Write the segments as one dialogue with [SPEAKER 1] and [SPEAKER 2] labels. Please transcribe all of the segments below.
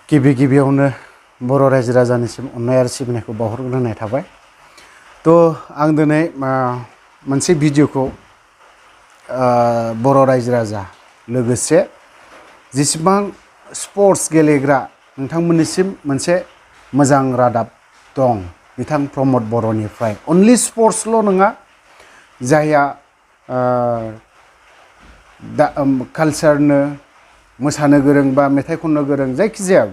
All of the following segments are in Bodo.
[SPEAKER 1] गिबि गिबियावनो बर' रायजो राजानिसिम अननाय आरो सिबिनायखौ बावहरग्रोनाय थाबाय। तो आं दिनै मोनसे भिडिअखौ बर' रायजो राजा लोगोसे जेसेबां स्पर्ट्स गेलेग्रा नोंथांमोननिसिम मोनसे मोजां रादाब दं बिथां प्रमद बर'निफ्राय। अनलि स्पर्ट्सल' नङा, जायहा कालचारनो मोसानो गोरों बा मेथाइ खननो गोरों, जायखिजाया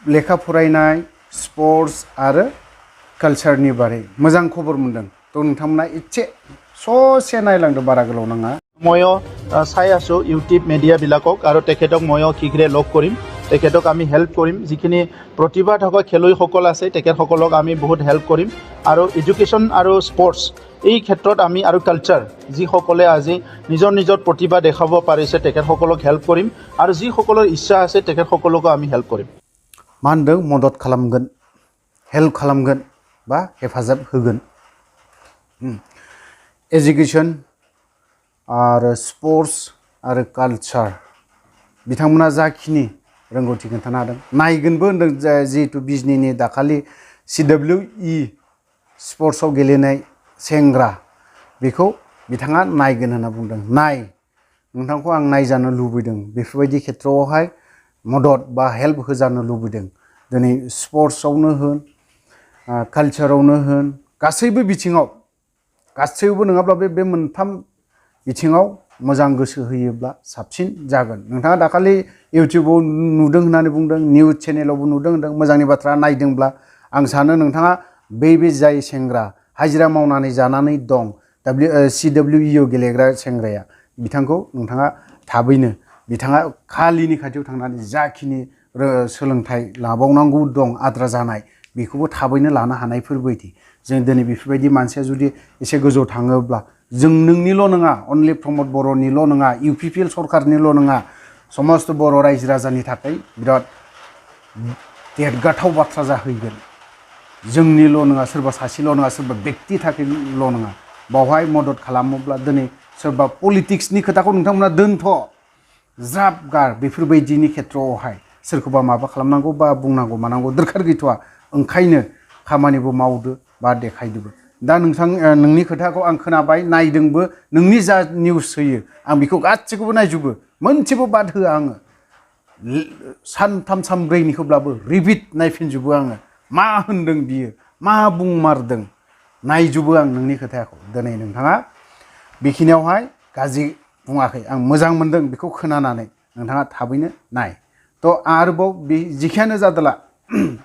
[SPEAKER 1] लेखा फरायनाय स्पर्ट्स आरो कालचारनि बारै मोजां खबर मोनदों। तो नोंथांमोना एसे ससे नायलांदो, बारा गोलाव नाङा।
[SPEAKER 2] ময়ো চাই আছোঁ ইউটিউব মিডিয়াবিলাকক, আৰু তেখেতক ময়ো শীঘ্ৰে লগ কৰিম, তেখেতক আমি হেল্প কৰিম। যিখিনি প্ৰতিভা থকা খেলুৱৈসকল আছে তেখেতসকলক আমি বহুত হেল্প কৰিম। আৰু এডুকেশ্যন আৰু স্পৰ্টছ এই ক্ষেত্ৰত আমি আৰু কালচাৰ যিসকলে আজি নিজৰ নিজৰ প্ৰতিভা দেখাব পাৰিছে তেখেতসকলক হেল্প কৰিম, আৰু যিসকলৰ ইচ্ছা আছে তেখেতসকলকো আমি হেল্প কৰিম।
[SPEAKER 1] मा होनदों? मदद खालामगोन, हेल्प खालामगोन बा हेफाजाब होगोन। एजुकेशन आरो स्पोर्ट्स आरो कालचार बिथांमोना जाखिनि रोंगौथि खोन्थानो हादों, नायगोनबो होनदों। जिहेतु बिजनीनि दाखालि CWE स्पोर्ट्सआव गेलेनाय सेंग्रा, बेखौ बिथाङा नायगोन होनना बुंदों। नाय, नोंथांखौ आं नायजानो लुबैदों, बेफोरबायदि खेत्रआवहाय मदद बा हेल्प होजानो लुबैदों। दिनै स्पोर्ट्सआवनो होन, कालचारावनो होन, गासैबो बिथिङाव, गासैबो नङाब्लाबो बे मोनथाम बिथिङाव मोजां गोसो होयोब्ला साबसिन जागोन। नोंथाङा दाखालि इउटिउबाव नुदों होननानै बुंदों, निउस चेनेलावबो नुदों होनदों। मोजांनि बाथ्रा नायदोंब्ला आं सानो नोंथाङा बे जाय सेंग्रा हाजिरा मावनानै जानानै दं, CWE गेलेग्रा सेंग्राया, बिथांखौ नोंथाङा थाबैनो बिथाङा खालिनि खाथियाव थांनानै जाखिनि सोलोंथाइ लाबावनांगौ दं आद्रा जानाय, बेखौबो थाबैनो लानो हानायफोरबायदि। जों दिनै बेफोरबायदि मानसिया जुदि एसे गोजौ थाङोब्ला, जों नोंनिल' नङा, अनलि प्रमद बर'निल' नङा, UPPL सरकारनिल' नङा, समस्त बर' रायजो राजानि थाखाय बिराद देरगाथाव बाथ्रा जाहैगोन। जोंनिल' नङा, सोरबा सासेल' नङा, सोरबा बेक्ति थाखायल' नङा। बावहाय मदद खालामोब्ला दिनै सोरबा पलिटिक्सनि खोथाखौ नोंथांमोना दोनथ', ज्राब गार। बेफोरबायदिनि खेत्रआवहाय सोरखौबा माबा खालामनांगौ बा बुंनांगौ मानांगौ दरखार गैथ'आ। ओंखायनो खामानिबो मावदो बा देखायदोबो। दा नोंनि खोथाखौ आं खोनाबाय, नायदोंबो। नोंनि जा निउस होयो आं बेखौ गासैखौबो नायजोबो, मोनसेबो बाद होआ आङो। सानथाम सानब्रैनिखौब्लाबो रिपिट नायफिनजोबो आङो। मा होनदों बियो, मा बुंमारदों, नायजोबो आं नोंनि खोथाखौ। दिनै नोंथाङा बेखिनियावहाय गाज्रि बुङाखै, आं मोजां मोनदों बेखौ खोनानानै। नोंथाङा थाबैनो नाय। तो आरोबाव बे जिखियानो जादोला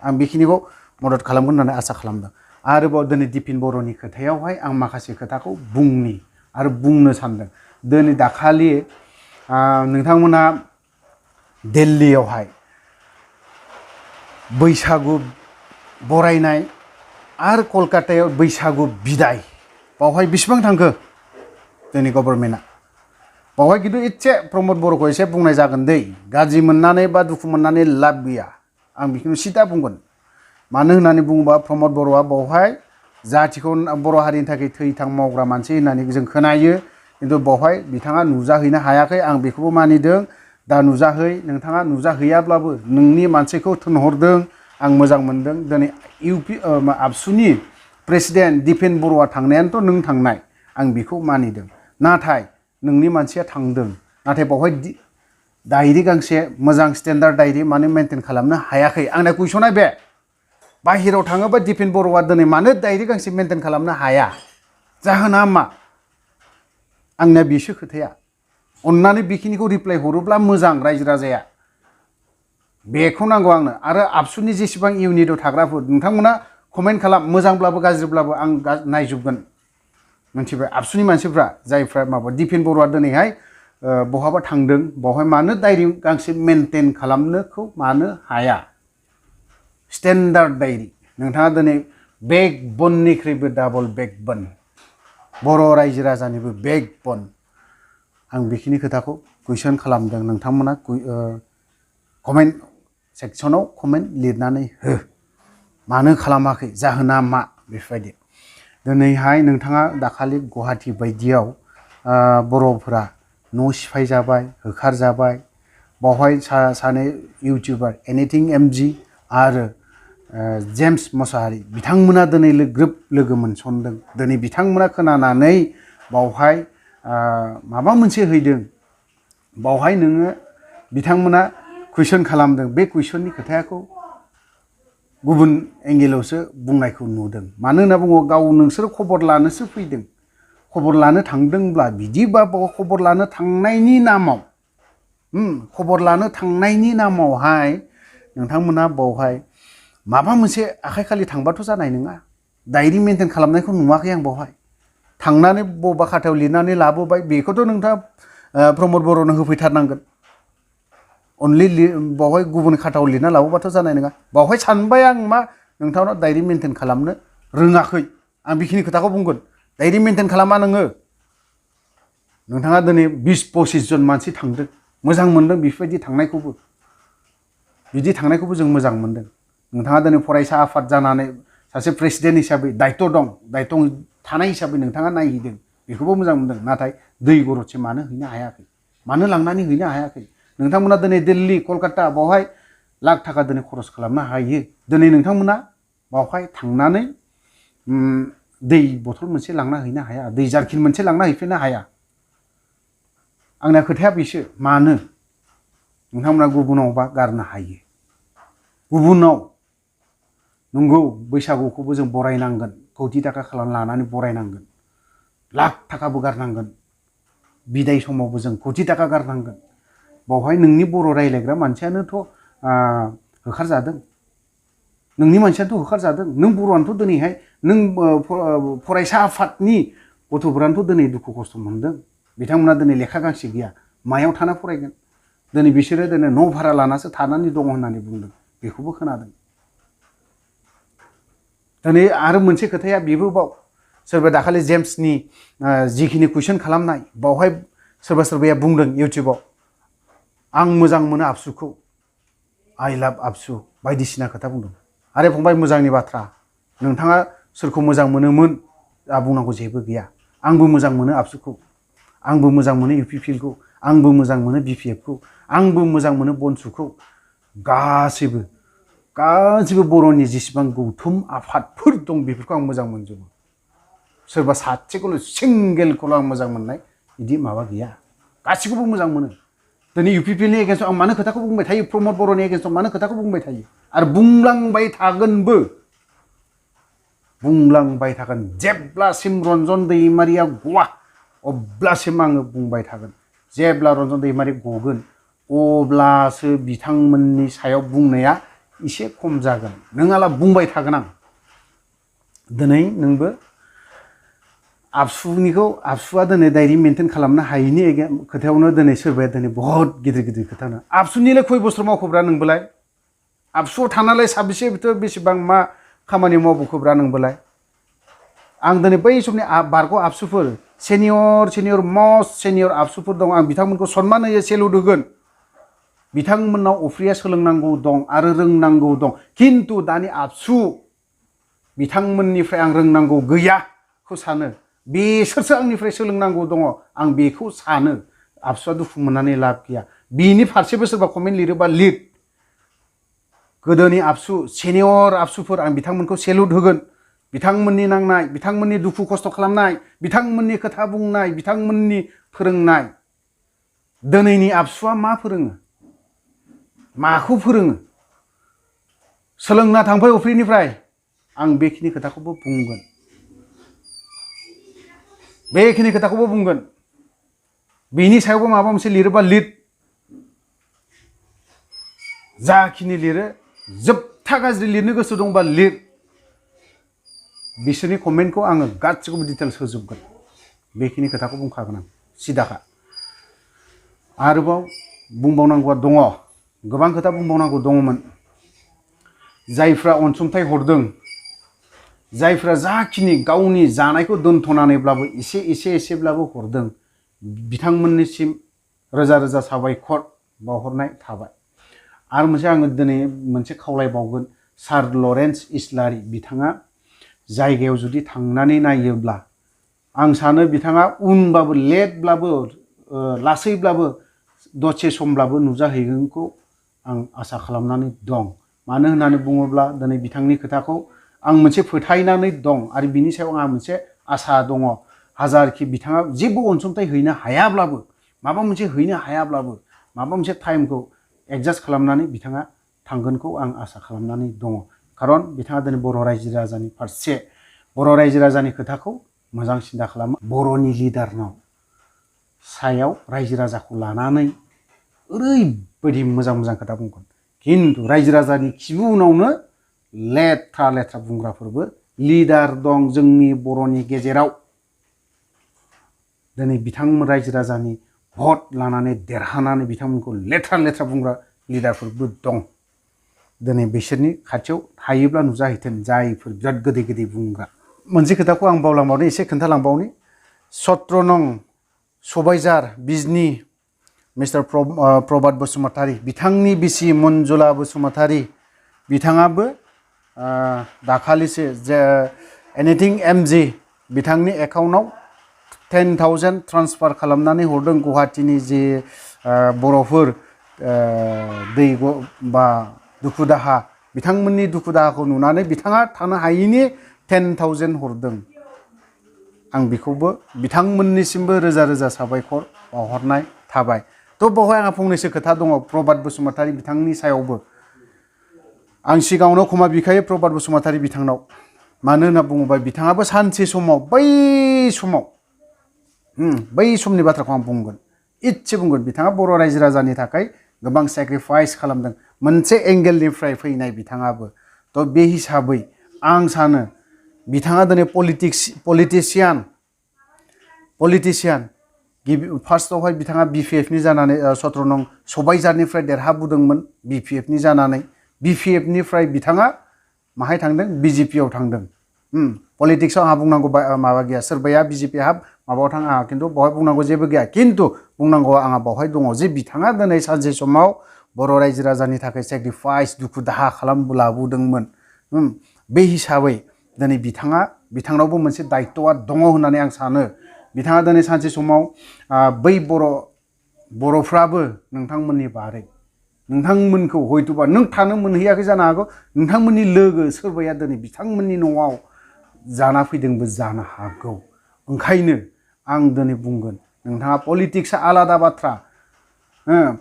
[SPEAKER 1] आं बेखिनिखौ मदद खालामगोन होननानै आसा खालामदों। आरोबाव दिनै दिपिन बर'नि खोथायावहाय आं माखासे खोथाखौ बुंनि आरो बुंनो सानदों। दिनै दाखालि नोंथांमोना दिल्लीयावहाय बैसागु बरायनाय आरो कलकातायाव बैसागु बिदाय, बावहाय बेसेबां थांखो जोंनि गभर्नमेन्टआ? बावहाय खिन्थु एसे प्रमद बर'खौ एसे बुंनाय जागोन दै। गाज्रि मोननानै बा दुखु मोननानै लाब गैया, आं बेखौनो सिदा बुंगोन। मानो होननानै बुङोबा प्रमद बर'आ बावहाय जाथिखौ, बर' हारिनि थाखाय थै-थां मावग्रा मानसि होननानै जों खोनायो, खिन्थु बावहाय बिथाङा नुजाहैनो हायाखै। आं बेखौबो मानिदों। दा नुजाहै, नोंथाङा नुजाहैयाब्लाबो नोंनि मानसिखौ थिनहरदों, आं मोजां मोनदों। दिनै आबसुनि प्रेसिडेन्ट दिपेन बर'आ थांनायानोथ' नों थांनाय, आं बेखौ मानिदों। नाथाय नोंनि मानसिया थांदों, नाथाय बावहाय डायरि गांसे मोजां स्टेन्डार्ड डायरि मानो मेनटेन खालामनो हायाखै? आंना कुइसना बे। बाहेराव थाङोबा दिपेन बर'आ दिनै मानो डायरि गांसे मेनटेन खालामनो हाया? जाहोना मा? आंना बेसो खोथाया। अन्नानै बेखिनिखौ रिप्लाय हरोब्ला मोजां रायजो राजाया। बेखौ नांगौ आंनो। आरो आबसुनि जेसेबां इउनिटआव थाग्राफोर, नोंथांमोना कमेन्ट खालाम, मोजांब्लाबो गाज्रिब्लाबो आं नायजोबगोन। मिथिबाय? आबसुनि मानसिफ्रा जायफ्रा माबा दिपेन बर'आ दिनैहाय बहाबा थांदों, बावहाय मानो डायरि गांसे मेनटेन खालामनोखौ मानो हाया? Standard diary. नोंथाङा दिनै बेकबननिख्रुइबो डाबल बेकबन, बर' रायजो राजानिबो बेकबन। आं बेखिनि खोथाखौ कुइसन खालामदों। नोंथांमोना कमेन्ट सेक्सनाव कमेन्ट लिरनानै हो, मानो खालामाखै, जाहोना मा? बेफोरबायदि। दिनैहाय नोंथाङा दाखालि गुवाहाटि बायदियाव बर'फोरा न' सिफाय जाबाय, होखार जाबाय, बावहाय सानै इउटिउबार एनिथिं एमजि आरो जेम्स मोसाहारि बिथांमोना दिनै ग्रोब लोगो मोनसनदों दिनै बिथांमोना खोनानानै बावहाय माबा मोनसे हैदों बावहाय नोङो बिथांमोना कुइसन खालामदों बे कुइसननि खोथाखौ गुबुन एंगेलावसो बुंनायखौ नुदों मानो होनना बुङो गाव नोंसोर खबर लानोसो फैदों खबर लानो थांदोंब्ला बिदिबा खबर लानो थांनायनि नामाव खबर लानो थांनायनि नामावहाय नोंथांमोना बावहाय माबा मोनसे आखाइ खालि थांबाथ' जानाय नङा डायरि मेनटेन खालामनायखौ नुवाखै आं बावहाय थांनानै बबेबा खाथायाव लिरनानै लाबोबाय बेखौथ' नोंथाङा प्रमद बर'नो होफैथारनांगोन अनलि बावहाय गुबुन खाथायाव लिरना लाबोबाथ' जानाय नङा बावहाय सानबाय आं मा नोंथांनाव डायरि मेनटेन खालामनो रोङाखै आं बेखिनि खोथाखौ बुंगोन डायरि मेनटेन खालामा नोङो नोंथाङा दिनै 20-25 जन मानसि थांदों मोजां मोनदों बेफोरबायदि थांनायखौबो बिदि थांनायखौबो जों मोजां मोनदों नोंथाङा दिनै फरायसा आफाद जानानै सासे प्रेसिडेन्ट हिसाबै दायित्व दं दायित्व थानाय हिसाबै नोंथाङा नायहैदों बेखौबो मोजां मोनदों नाथाय दै गरदसे मानो हैनो हायाखै मानो लांनानै हैनो हायाखै नोंथांमोना दिनै दिल्ली कलकाता बावहाय लाख थाखा दिनै खरस खालामनो हायो दिनै नोंथांमोना बावहाय थांनानै दै बथल मोनसे लांना हैनो हाया दै जारकिन मोनसे लांना हैफिननो हाया आंना खोथाया बेसो मानो नोंथांमोना गुबुनावबा गारनो हायो गुबुनाव नंगौ बैसागुखौबो जों बरायनांगोन कौटि थाखा लानानै बरायनांगोन लाख थाखाबो गारनांगोन बिदाय समावबो जों कौटि थाखा गारनांगोन बावहाय नोंनि बर' रायलायग्रा मानसियानोथ' होखारजादों नोंनि मानसियानोथ' होखारजादों नों बर'आनोथ' दिनैहाय नों फरायसा आफादनि गथ'फोरानोथ' दिनै दुखु खस्थ' मोनदों बिथांमोना दिनै लेखा गांसे गैया मायाव थाना फरायगोन दिनै बिसोरो दिनै न' भारा लानासो थानानै दङ होननानै बुंदों बेखौबो खोनादों दिनै आरो मोनसे खोथाया बेबो बाव सोरबा दाखालि जेम्सनि जिखिनि कुइसन खालामनाय बावहाय सोरबाया बुंदों इउटिउबाव आं मोजां मोनो आबसुखौ आइ लाभ आबसु बायदिसिना खोथा बुंदों आरे फंबाय मोजांनि बाथ्रा नोंथाङा सोरखौ मोजां मोनोमोन बुंनांगौ जेबो गैया आंबो मोजां मोनो आबसुखौ आंबो मोजां मोनो इउपिपिएलखौ आंबो मोजां मोनो बिपिएफखौ आंबो मोजां मोनो बनसुखौ गासैबो बर'नि जेसेबां गौथुम आफादफोर दं बेफोरखौ आं मोजां मोनजोबो सोरबा सासेखौल' सिंगेलखौल' आं मोजां मोननाय बिदि माबा गैया गासिखौबो मोजां मोनो दिनै इउपिपिएलनि एगेन्स्टआव आं मानो खोथाखौ बुंबाय थायो प्रमद बर'नि एगेन्स्टआव मानो खोथाखौ बुंबाय थायो आरो बुंलांबाय थागोनबो बुंलांबाय थागोन जेब्लासिम रन्जन दैमारिया गवा अब्लासिम आङो बुंबाय थागोन जेब्ला रन्जन दैमारि गगोन अब्लासो बिथांमोननि सायाव बुंनाया एसे खम जागोन नोंहाला बुंबाय थागोन आं दिनै नोंबो आबसुआ दिनै डायरि मेनटेन खालामनो हायैनि खोथायावनो दिनै सोरबाया दिनै बहुत गिदिर खोथा होनो आबसुनिलाय खय बोसोर मावखोब्रा नोंबोलाय आबसुआव थानालाय साबेसे बेसेबां मा खामानि मावबोखोब्रा नोंबोलाय आं दिनै बै समनि बारग' आबसुफोर सिनियर मस्ट सिनियर आबसुफोर दं आं बिथांमोनखौ सनमान होयो सेलुट होगोन बिथांमोननाव अफ्रिया सोलोंनांगौ दं आरो रोंनांगौ दं खिन्थु दानि आबसु बिथांमोननिफ्राय आं रोंनांगौ गैयाखौ सानो बिसोरसो आंनिफ्राय सोलोंनांगौ दङ आं बेखौ सानो आबसुआ दुखु मोननानै लाब गैया बिनि फारसेबो सोरबा कमेन्ट लिरोबा लिर गोदोनि आबसु सिनियर आबसुफोर आं बिथांमोनखौ सेलुट होगोन बिथांमोननि नांनाय बिथांमोननि दुखु खस्थ' खालामनाय बिथांमोननि खोथा बुंनाय बिथांमोननि फोरोंनाय दिनैनि आबसुआ मा फोरोङो माखौ फोरोङो सोलोंना थांफै अफ्रिनिफ्राय आं बेखिनि खोथाखौबो बुंगोन बेनि सायावबो माबा मोनसे लिरोबा लिर जाखिनि लिरो जोबथा गाज्रि लिरनो गोसो दंबा लिर बिसोरनि कमेन्टखौ आङो गासिखौबो डिटेल्स होजोबगोन बेखिनि खोथाखौ बुंखागोन आं सिदाखा आरोबाव बुंबावनांगौआ दङ गोबां खोथा बुंबावनांगौ दङमोन जायफ्रा अनसुंथाइ हरदों जायफ्रा जाखिनि गावनि जानायखौ दोनथ'नानैब्लाबो एसेब्लाबो हरदों बिथांमोननिसिम रोजा साबायखर बावहरनाय थाबाय आरो मोनसे आङो दिनै मोनसे खावलायबावगोन सार लरेन्स इस्लारि बिथाङा जायगायाव जुदि थांनानै नायोब्ला आं सानो बिथाङा उनबाबो लेटब्लाबो लासैब्लाबो दसे समब्लाबो नुजाहैगोनखौ आं आसा खालामनानै दं मानो होननानै बुङोब्ला दिनै बिथांनि खोथाखौ आं मोनसे फोथायनानै दं आरो बिनि सायाव आंहा मोनसे आसा दङ हाजारखि बिथाङा जेबो अनसुंथाइ हैनो हायाब्लाबो माबा मोनसे हैनो हायाब्लाबो माबा मोनसे टाइमखौ एडजास्ट खालामनानै बिथाङा थांगोनखौ आं आसा खालामनानै दङ खारन बिथाङा दिनै बर' रायजो राजानि फारसे बर' रायजो राजानि खोथाखौ मोजां सिन्था खालामो बर'नि लिडारनाव सायाव रायजो राजाखौ लानानै ओरैबायदि मोजां मोजां खोथा बुंगोन खिन्थु रायजो राजानि खिबु उनावनो लेथ्रा लेथ्रा बुंग्राफोरबो लिडार दं जोंनि बर'नि गेजेराव दिनै बिथांमोन रायजो राजानि भट लानानै देरहानानै बिथांमोनखौ लेथ्रा लेथ्रा बुंग्रा लिडारफोरबो दं दिनै बिसोरनि खाथियाव थायोब्ला नुजाहैथों जायफोर बिराद गोदै गोदै बुंग्रा मोनसे खोथाखौ आं बावलांबावदों एसे खोन्थालांबावनि 17 नं सबायझार बिजनि मिस्टार प्रभात बसुमतारी बिथांनि बिसि मनजुला बसुमतारी बिथाङाबो दाखालिसो जे एनिथिं एमजि बिथांनि एकाउन्टआव 10,000 ट्रान्सफार खालामनानै हरदों गुवाहाटीनि जे बर'फोर दै बा दुखु दाहा बिथांमोननि दुखु दाहाखौ नुनानै बिथाङा थानो हायैनि 10,000 हरदों आं बेखौबो बिथांमोननिसिमबो रोजा रोजा साबायखर बावहरनाय थाबाय थ' बावहाय आंहा फंनैसो खोथा दङ प्रभात बसुमतारी बिथांनि सायावबो आं सिगाङावनो क्षमा बिखायो प्रभात बसुमतारी बिथांनाव मानो होनना बुङोबा बिथाङाबो सानसे समाव बै समनि बाथ्राखौ आं बुंगोन इसे बुंगोन बिथाङा बर' रायजो राजानि थाखाय गोबां सेक्रिफाइस खालामदों मोनसे एंगेलनिफ्राय फैनाय बिथाङाबो थ' बे हिसाबै आं सानो बिथाङा दिनै पलिटिसियान फार्स्टआवहाय बिथाङा बिपिएफनि जानानै 17 नं सबायझारनिफ्राय देरहाबोदोंमोन बिपिएफनि जानानै बिपिएफनिफ्राय बिथाङा माहाय थांदों बिजेपिआव थांदों पलिटिक्सआव आंहा बुंनांगौ माबा गैया सोरबाया बिजेपि हाब माबायाव थाङा आंहा खिन्थु बावहाय बुंनांगौ जेबो गैया खिन्थु बुंनांगौ आंहा बावहाय दङ जे बिथाङा दिनै सानसे समाव बर' रायजो राजानि थाखाय सेक्रिफाइस दुखु दाहा लाबोदोंमोन बे हिसाबै दिनै बिथांनावबो मोनसे दायित्वआ दङ होननानै आं सानो बिथाङा दिनै सानसे समाव बै बर'फ्राबो नोंथांमोननि बारै नोंथांमोनखौ हयथ'बा नों थानो मोनहैयाखै जानो हागौ नोंथांमोननि लोगो सोरबाया दिनै बिथांमोननि न'आव जाना फैदोंबो जानो हागौ ओंखायनो आं दिनै बुंगोन नोंथाङा पलिटिक्सआ आलादा बाथ्रा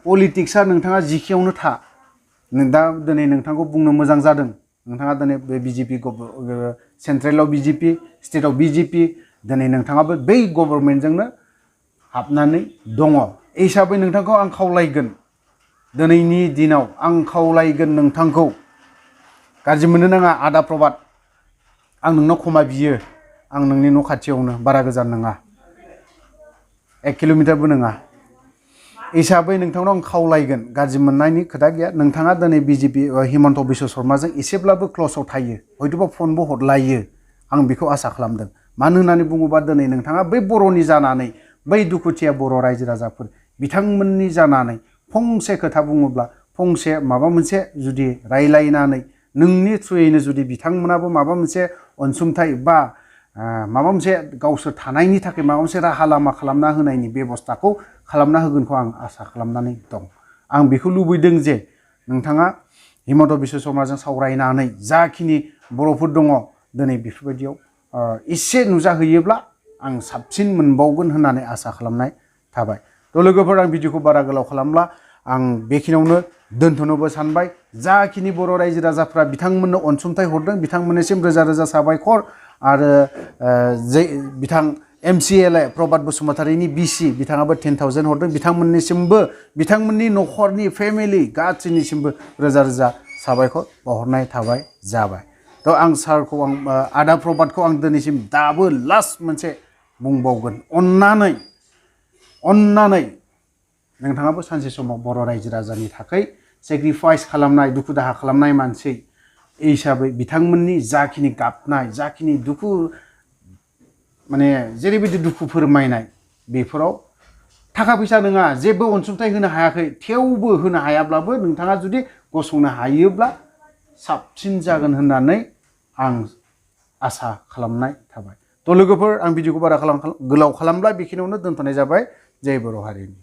[SPEAKER 1] पलिटिक्सआ नोंथाङा जिखियावनो था दा दिनै नोंथांखौ बुंनो मोजां जादों नोंथाङा दिनै बे बिजेपि सेन्ट्रेलाव बिजेपि स्टेटआव बिजेपि दिनै नोंथाङाबो बै गभर्नमेन्टजोंनो हाबनानै दङ हिसाबै नोंथांखौ आं खावलायगोन दिनैनि दिनाव आं खावलायगोन नोंथांखौ गाज्रि मोननो नाङा आदा प्रभात आं नोंनाव क्षमा बियो आं नोंनि न' खाथियावनो बारा गोजान नङा 1 किल'मिटारबो नङा हिसाबै नोंथांनाव आं खावलायगोन गाज्रि मोननायनि खोथा गैया नोंथाङा दिनै बिजेपि हिमन्त बिश्व शर्माजों एसेब्लाबो क्ल'सआव थायो हयथ'बा फनबो हरलायो आं बेखौ आसा खालामदों मानो होननानै बुङोबा दिनै नोंथाङा बै बर'नि जानानै बै दुखुथिया बर' रायजो राजाफोर बिथांमोननि जानानै फंसे खोथा बुङोब्ला फंसे माबा मोनसे जुदि रायलायनानै नोंनि थ्रुयैनो जुदि बिथांमोनाबो माबा मोनसे अनसुंथाइ बा माबा मोनसे गावसोर थानायनि थाखाय माबा मोनसे राहा लामा खालामना होनायनि बेबस्थाखौ खालामना होगोनखौ आं आसा खालामनानै दं आं बेखौ लुबैदों जे नोंथाङा हिमन्त बिश्व शर्माजों सावरायनानै जाखिनि बर'फोर दङ दिनै बेफोरबायदियाव एसे नुजाहैयोब्ला आं साबसिन मोनबावगोन होननानै आसा खालामनाय थाबाय थ' लोगोफोर आं भिडिअखौ बारा गोलाव खालामला आं बेखिनियावनो दोनथ'नोबो सानबाय जाखिनि बर' रायजो राजाफ्रा बिथांमोननो अनसुंथाइ हरदों बिथांमोननिसिम रोजा रोजा साबायखर आरो बिथां MCLA प्रभात बसुमतारीनि बिसि बिथाङाबो 10,000 हरदों बिथांमोननिसिमबो बिथांमोननि न'खरनि फेमिलि गासैनिसिमबो रोजा रोजा साबायखर बावहरनाय थाबाय जाबाय थ' आं सारखौ आदा प्रभातखौ आं दिनैसिम दाबो लास्ट मोनसे बुंबावगोन अन्नानै नोंथाङाबो सानसे समाव बर' रायजो राजानि थाखाय सेक्रिफाइस खालामनाय दुखु दाहा खालामनाय मानसि हिसाबै बिथांमोननि जाखिनि गाबनाय जाखिनि दुखु माने जेरैबायदि दुखु फोरमायनाय बेफोराव थाखा फैसा नङा जेबो अनसुंथाइ होनो हायाखै थेवबो होनो हायाब्लाबो नोंथाङा जुदि गसंनो हायोब्ला साबसिन जागोन होननानै आं आसा खालामनाय थाबाय थ' लोगोफोर आं भिडिअखौ बारा गोलाव खालामब्ला बेखिनियावनो दोनथ'नाय जाबाय जय बर' हारिनि